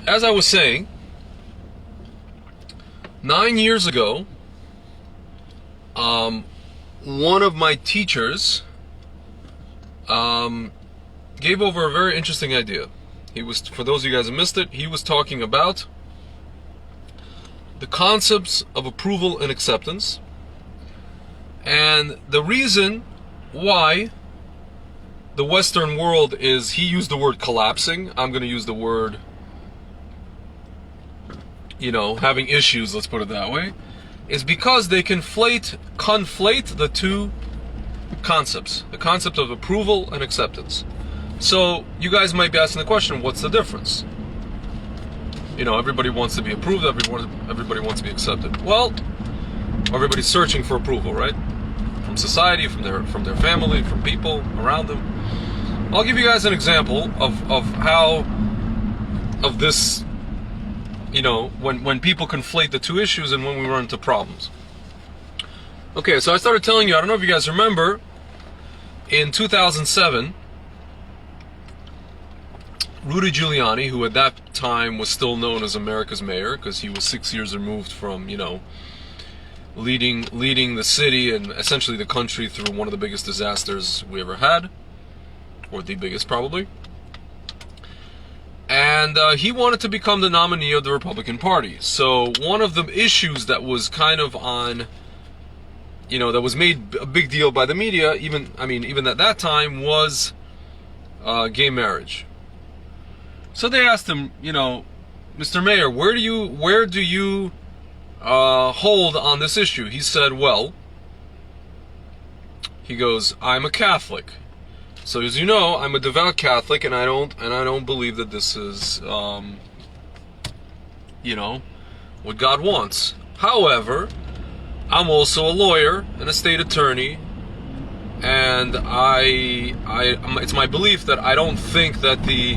as I was saying, 9 years ago, one of my teachers gave over a very interesting idea. He was, for those of you guys who missed it, he was talking about the concepts of approval and acceptance, and the reason why the Western world is, he used the word collapsing, I'm going to use the word, having issues, let's put it that way, is because they conflate the two concepts, the concept of approval and acceptance. So you guys might be asking the question, what's the difference? Everybody wants to be approved, everybody wants to be accepted. Well, everybody's searching for approval, right? From society, from their family, from people around them. I'll give you guys an example of this, when people conflate the two issues and when we run into problems. Okay, so I started telling you, I don't know if you guys remember, in 2007, Rudy Giuliani, who at that time was still known as America's mayor, because he was 6 years removed from, leading the city and essentially the country through one of the biggest disasters we ever had, or the biggest probably. And he wanted to become the nominee of the Republican Party. So one of the issues that was kind of on, that was made a big deal by the media, even at that time, was gay marriage. So they asked him, Mr. Mayor, where do you hold on this issue? He said, well, he goes, I'm a Catholic. So as you know, I'm a devout Catholic, and I don't believe that this is, what God wants. However, I'm also a lawyer and a state attorney, and it's my belief that I don't think that the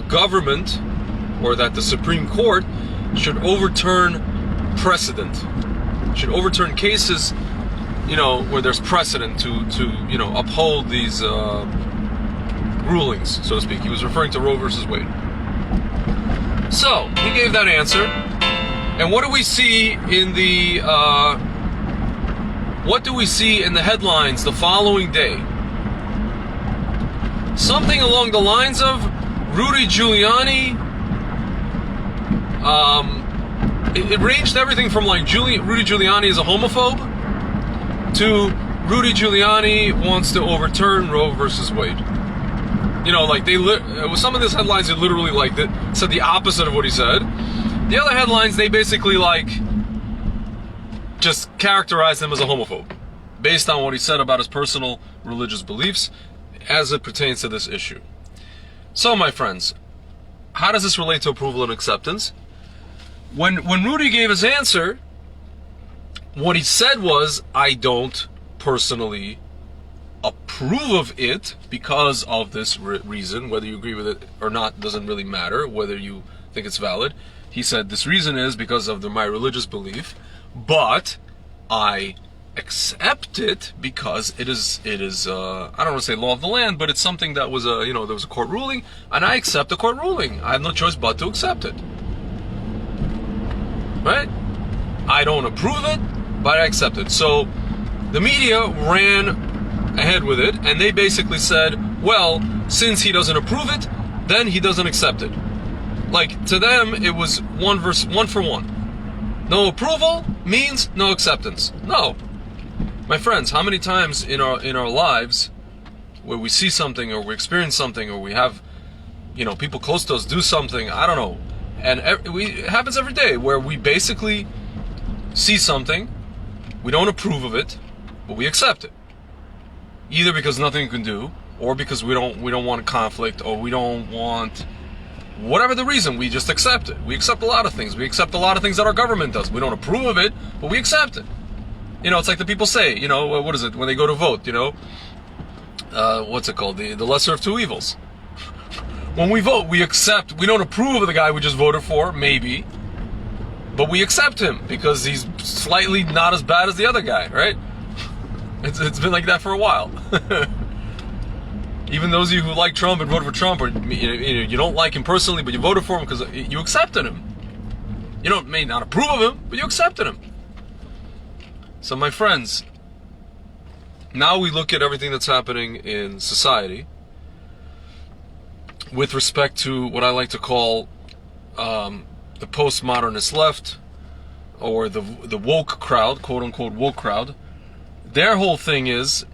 government or that the Supreme Court should overturn precedent, should overturn cases, where there's precedent to uphold these rulings, so to speak. He was referring to Roe versus Wade. So he gave that answer, and what do we see in the headlines the following day? Something along the lines of Rudy Giuliani. It ranged everything from like Rudy Giuliani is a homophobe to Rudy Giuliani wants to overturn Roe versus Wade. Some of these headlines, they literally said the opposite of what he said. The other headlines, they basically just characterized him as a homophobe based on what he said about his personal religious beliefs as it pertains to this issue. So, my friends, how does this relate to approval and acceptance? When Rudy gave his answer, what he said was, I don't personally approve of it because of this reason. Whether you agree with it or not doesn't really matter, whether you think it's valid. He said, this reason is because of my religious belief, but I accept it because it is I don't want to say law of the land, but it's something that was there was a court ruling, and I accept the court ruling. I have no choice but to accept it. Right? I don't approve it, but I accept it. So the media ran ahead with it, and they basically said, well, since he doesn't approve it, then he doesn't accept it. To them, it was one for one. No approval means no acceptance. No. My friends, how many times in our lives where we see something or we experience something or we have, people close to us do something, I don't know, and it happens every day where we basically see something, we don't approve of it, but we accept it. Either because nothing we can do, or because we don't want conflict, or we don't want, whatever the reason, we just accept it. We accept a lot of things. We accept a lot of things that our government does. We don't approve of it, but we accept it. It's like the people say, what is it, when they go to vote, what's it called, the lesser of two evils. When we vote, we don't approve of the guy we just voted for, maybe, but we accept him because he's slightly not as bad as the other guy, right? It's been like that for a while. Even those of you who like Trump and voted for Trump, or you don't like him personally, but you voted for him because you accepted him. You may not approve of him, but you accepted him. So my friends, now we look at everything that's happening in society with respect to what I like to call the postmodernist left, or the woke crowd, quote unquote woke crowd. Their whole thing is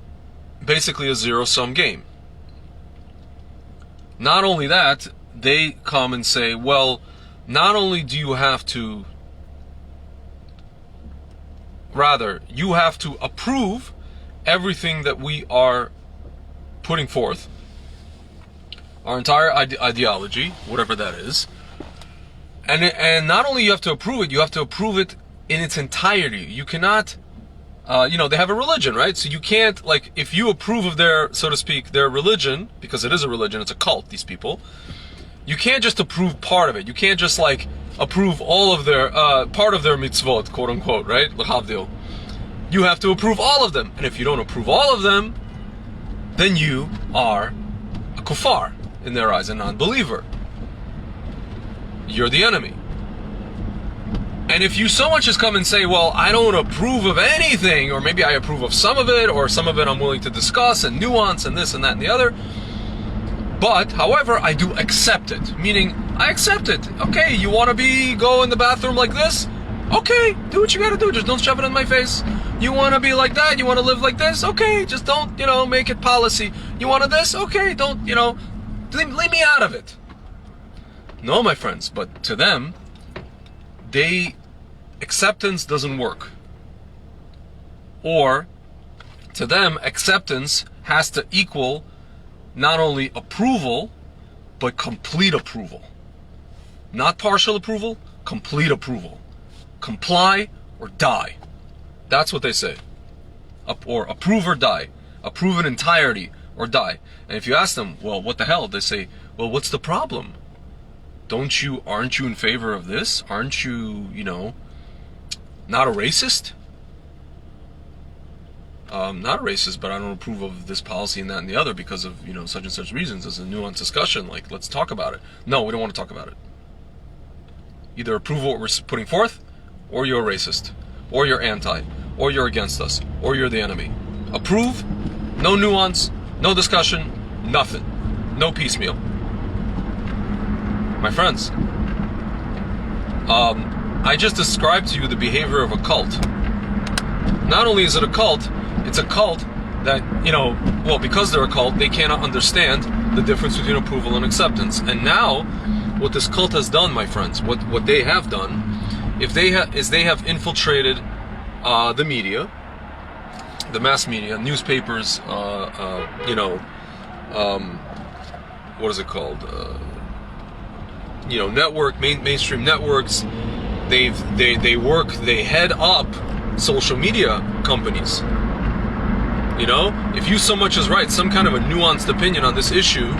basically a zero-sum game. Not only that, they come and say, well, not only do you have to, rather, you have to approve everything that we are putting forth, our entire ideology, whatever that is, and not only you have to approve it, you have to approve it in its entirety. You cannot, they have a religion, right? So you can't, like, if you approve of their, so to speak, their religion, because it is a religion, it's a cult, these people, you can't just approve part of it. You can't just, like, approve all of their, part of their mitzvot, quote unquote, right? L'havdil. You have to approve all of them. And if you don't approve all of them, then you are a kuffar in their eyes, a non-believer. You're the enemy. And if you so much as come and say, well, I don't approve of anything, or maybe I approve of some of it, or some of it I'm willing to discuss and nuance and this and that and the other, but, however, I do accept it. Meaning, I accept it. Okay, you want to go in the bathroom like this? Okay, do what you gotta do. Just don't shove it in my face. You want to be like that? You want to live like this? Okay, just don't, make it policy. You want this? Okay, don't, leave me out of it. No, my friends, but to them, acceptance doesn't work. Or, to them, acceptance has to equal not only approval, but complete approval. Not partial approval, complete approval. Comply or die. That's what they say. Or approve or die. Approve in entirety or die. And if you ask them, well, what the hell? They say, well, what's the problem? Aren't you in favor of this? Aren't you, not a racist? Not a racist, but I don't approve of this policy and that and the other because of, such and such reasons. It's a nuanced discussion. Like, let's talk about it. No, we don't want to talk about it. Either approve what we're putting forth, or you're a racist, or you're anti, or you're against us, or you're the enemy. Approve, no nuance, no discussion, nothing. No piecemeal. My friends, I just described to you the behavior of a cult. Not only is it a cult, it's a cult that, because they're a cult, they cannot understand the difference between approval and acceptance. And now, what this cult has done, my friends, what they have done, is they have infiltrated the media, the mass media, newspapers, what is it called? Mainstream networks. They head up social media companies. If you so much as write some kind of a nuanced opinion on this issue,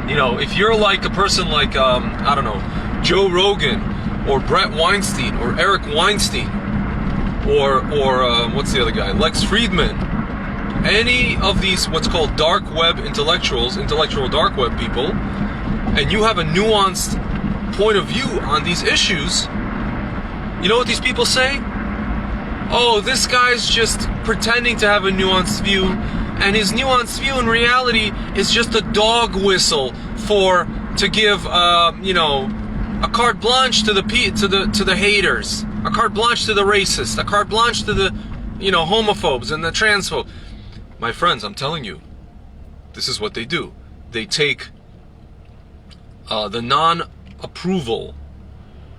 if you're like a person like, Joe Rogan, or Brett Weinstein, or Eric Weinstein, or what's the other guy, Lex Friedman, any of these what's called dark web intellectual dark web people, and you have a nuanced point of view on these issues, you know what these people say? Oh, this guy's just pretending to have a nuanced view, and his nuanced view in reality is just a dog whistle to give a carte blanche to the haters, a carte blanche to the racists, a carte blanche to the homophobes and the transphobes. My friends, I'm telling you, this is what they do. They take the non-approval,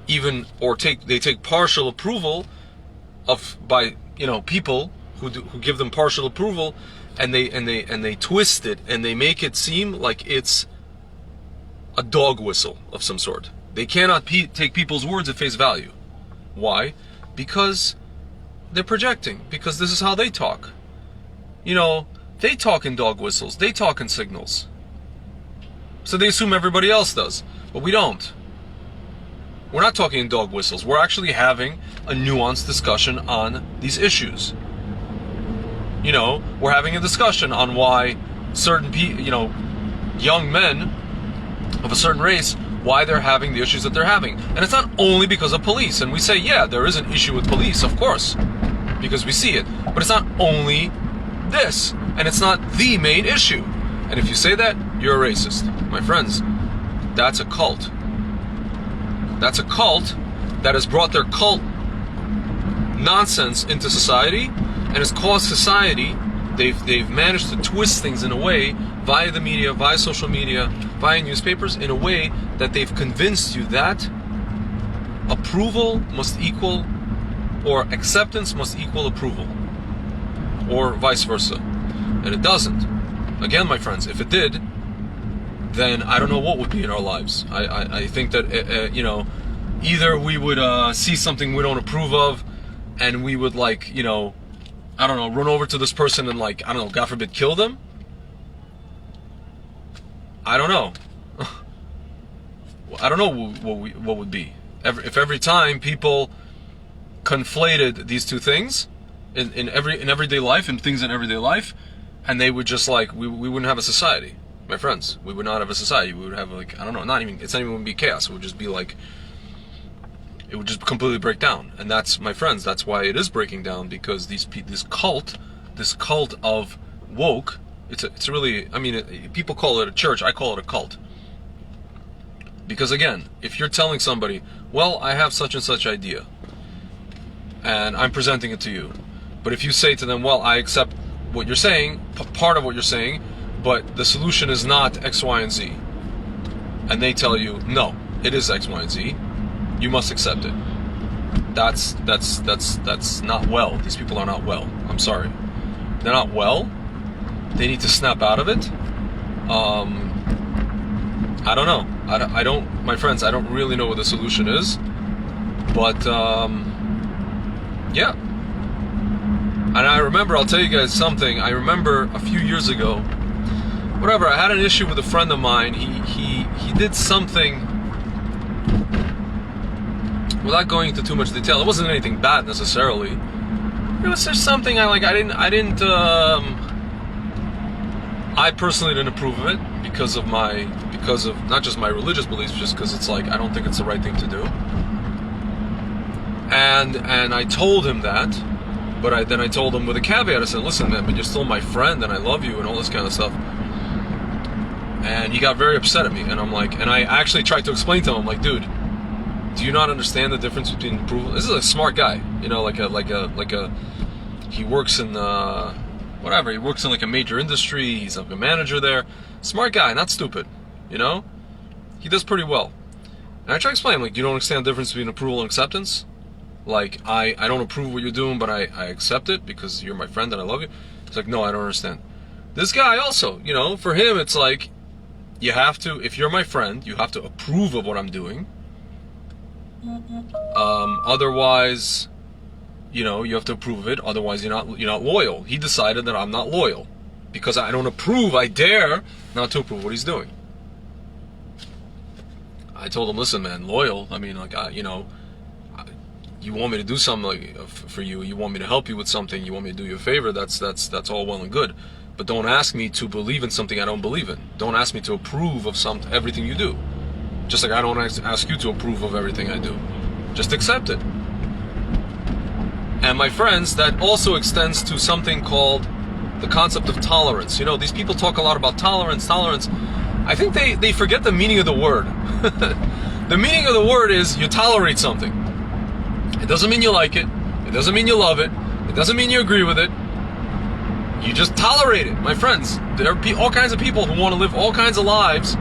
they take partial approval by people who give them partial approval, and they twist it and they make it seem like it's a dog whistle of some sort. They cannot take people's words at face value. Why? Because they're projecting. Because this is how they talk. They talk in dog whistles. They talk in signals. So they assume everybody else does. But we don't. We're not talking in dog whistles. We're actually having a nuanced discussion on these issues. We're having a discussion on why certain people, young men of a certain race why they're having the issues that they're having. And it's not only because of police. And we say, yeah, there is an issue with police, of course, because we see it. But it's not only this. And it's not the main issue. And if you say that, you're a racist. My friends, that's a cult. That's a cult that has brought their cult nonsense into society and has caused society, they've managed to twist things in a way via the media, via social media, via newspapers, in a way that they've convinced you that approval must equal, or acceptance must equal approval, or vice versa. And it doesn't. Again, my friends, if it did, then I don't know what would be in our lives. I think that, you know, either we would see something we don't approve of, and we would, like, you know, I don't know, run over to this person and, like, I don't know, God forbid, kill them. I don't know. I don't know what would be. If every time people conflated these two things in everyday life, and things in everyday life, and they would just, like, we wouldn't have a society. My friends, we would not have a society. We would have, like, I don't know, it's not even going to be chaos. It would just be like, it would just completely break down. And that's, my friends, that's why it is breaking down, because this cult of woke, it's really, I mean, people call it a church, I call it a cult. Because again, if you're telling somebody, well, I have such and such idea, and I'm presenting it to you, but if you say to them, well, I accept what you're saying, part of what you're saying, but the solution is not X, Y, and Z, and they tell you, no, it is X, Y, and Z, you must accept it. That's not well. These people are not well. I'm sorry. They're not well. They need to snap out of it. I don't know. I don't, my friends, I don't really know what the solution is. But, yeah. And I remember, I'll tell you guys something. I remember a few years ago, whatever, I had an issue with a friend of mine. He did something, without going into too much detail, it wasn't anything bad necessarily. It was just something I personally didn't approve of it because of not just my religious beliefs, just because it's like, I don't think it's the right thing to do. And I told him that, but then I told him with a caveat. I said, listen, man, but you're still my friend and I love you and all this kind of stuff. And he got very upset at me, and I'm like, and I actually tried to explain to him, I'm like, dude, do you not understand the difference between approval? This is a smart guy, you know, he works in whatever, he works in like a major industry, he's like a manager there. Smart guy, not stupid, you know? He does pretty well. And I try to explain, like, you don't understand the difference between approval and acceptance? Like, I don't approve what you're doing, but I accept it because you're my friend and I love you. It's like, no, I don't understand. This guy also, you know, for him it's like, you have to, if you're my friend, you have to approve of what I'm doing. Otherwise, you know, you have to approve of it. Otherwise, you're not loyal. He decided that I'm not loyal because I don't approve. I dare not to approve what he's doing. I told him, listen, man, loyal. I mean, like, you know, you want me to do something like for you. You want me to help you with something. You want me to do you a favor. That's all well and good. But don't ask me to believe in something I don't believe in. Don't ask me to approve of everything you do. Just like I don't ask you to approve of everything I do. Just accept it. And my friends, that also extends to something called the concept of tolerance. You know, these people talk a lot about tolerance. I think they forget the meaning of the word. The meaning of the word is you tolerate something. It doesn't mean you like it. It doesn't mean you love it. It doesn't mean you agree with it. You just tolerate it. My friends, there are all kinds of people who want to live all kinds of lives,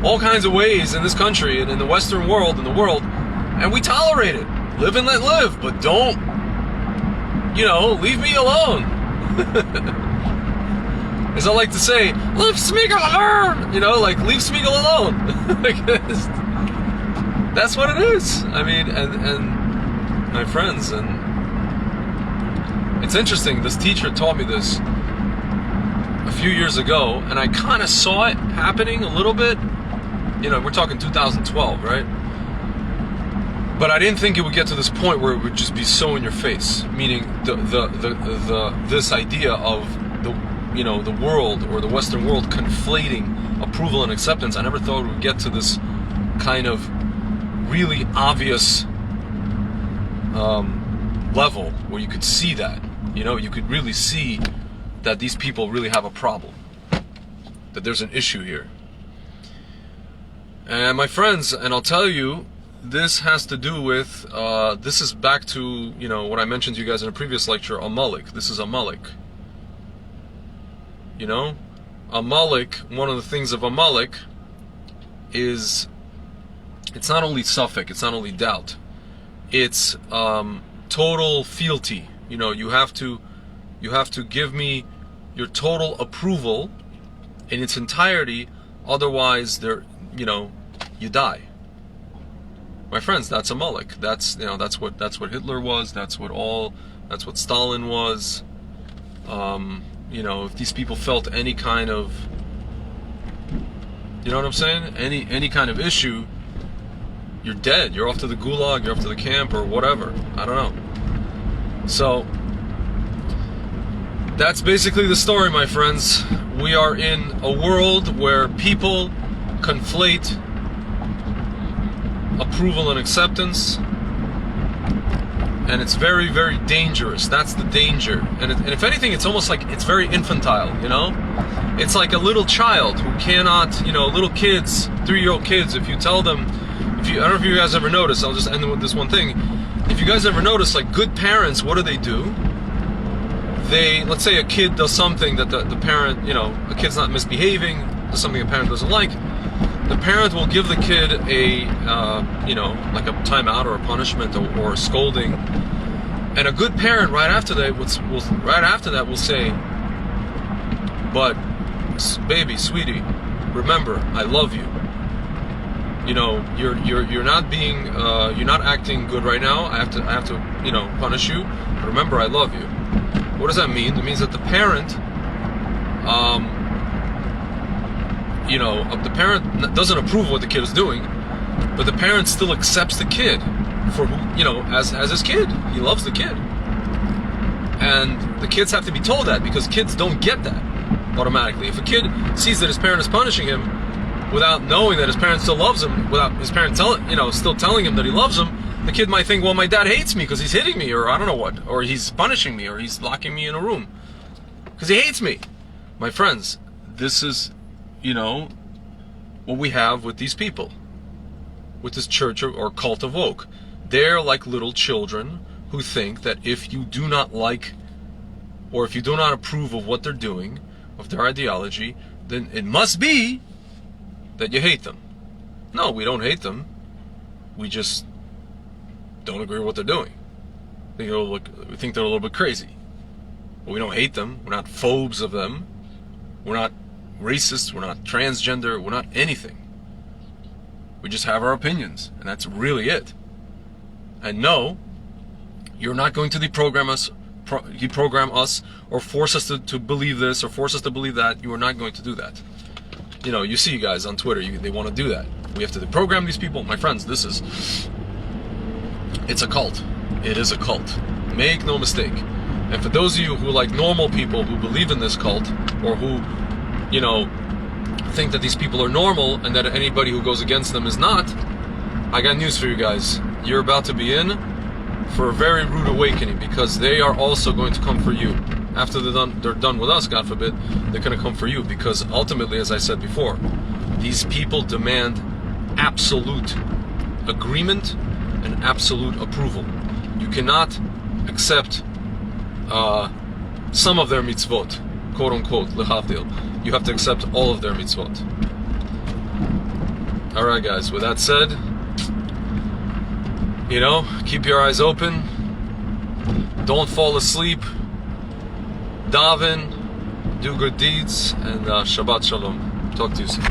all kinds of ways in this country and in the Western world, and we tolerate it. Live and let live, but don't, you know, leave me alone. As I like to say, leave Smeagol alone. You know, like, leave Smeagol alone. That's what it is. I mean, and my friends, and it's interesting, this teacher taught me this a few years ago, and I kind of saw it happening a little bit. You know, we're talking 2012, right? But I didn't think it would get to this point where it would just be so in your face. Meaning this idea of the world or the Western world conflating approval and acceptance. I never thought we would get to this kind of really obvious level where you could see that. You could really see that these people really have a problem, that there's an issue here. And my friends, and I'll tell you, this has to do with, this is back to, what I mentioned to you guys in a previous lecture, Amalek. This is Amalek. Amalek, one of the things of Amalek is, it's not only suffix, it's not only doubt, it's total fealty. You have to give me your total approval in its entirety, otherwise you die. My friends, that's Amalek. That's what Hitler was. That's what Stalin was. If these people felt any kind of, what I'm saying? Any kind of issue, you're dead. You're off to the gulag, you're off to the camp, or whatever. I don't know. So that's basically the story, my friends. We are in a world where people conflate approval and acceptance, and it's very, very dangerous. That's the danger. And if anything, it's almost like it's very infantile. It's like a little child who cannot, little kids, 3-year-old kids. If you tell them, I don't know if you guys ever notice. I'll just end with this one thing. If you guys ever notice, like good parents, what do? Let's say a kid does something that the parent, a kid's not misbehaving, does something a parent doesn't like. The parent will give the kid a, like a timeout or a punishment or a scolding, and a good parent right after that will say, "But, baby, sweetie, remember, I love you. You're not being, you're not acting good right now. I have to, punish you. But remember, I love you." What does that mean? It means that the parent, the parent doesn't approve of what the kid is doing, but the parent still accepts the kid for as his kid. He loves the kid, and the kids have to be told that, because kids don't get that automatically. If a kid sees that his parent is punishing him without knowing that his parent still loves him, without his parent still telling him that he loves him, the kid might think, well, my dad hates me because he's hitting me, or I don't know what, or he's punishing me, or he's locking me in a room because he hates me. My friends, this is what we have with these people, with this church or cult of woke. They're like little children who think that if you do not like, or if you do not approve of what they're doing, of their ideology, then it must be that you hate them. No, we don't hate them. We just don't agree with what they're doing. We think they're a little bit crazy. But we don't hate them. We're not phobes of them. We're not racist, we're not transgender, we're not anything. We just have our opinions, and that's really it. And no, you're not going to deprogram us or force us to believe this or force us to believe that. You are not going to do that. You see you guys on Twitter, they want to do that. We have to deprogram these people. My friends, it's a cult. It is a cult. Make no mistake. And for those of you who like normal people who believe in this cult, or who think that these people are normal and that anybody who goes against them is not, I got news for you guys. You're about to be in for a very rude awakening, because they are also going to come for you. After they're done with us, God forbid, they're going to come for you, because ultimately, as I said before, these people demand absolute agreement and absolute approval. You cannot accept some of their mitzvot, quote unquote, lehavdil. You have to accept all of their mitzvot. Alright guys, with that said, keep your eyes open, don't fall asleep, daven, do good deeds, and Shabbat Shalom. Talk to you soon.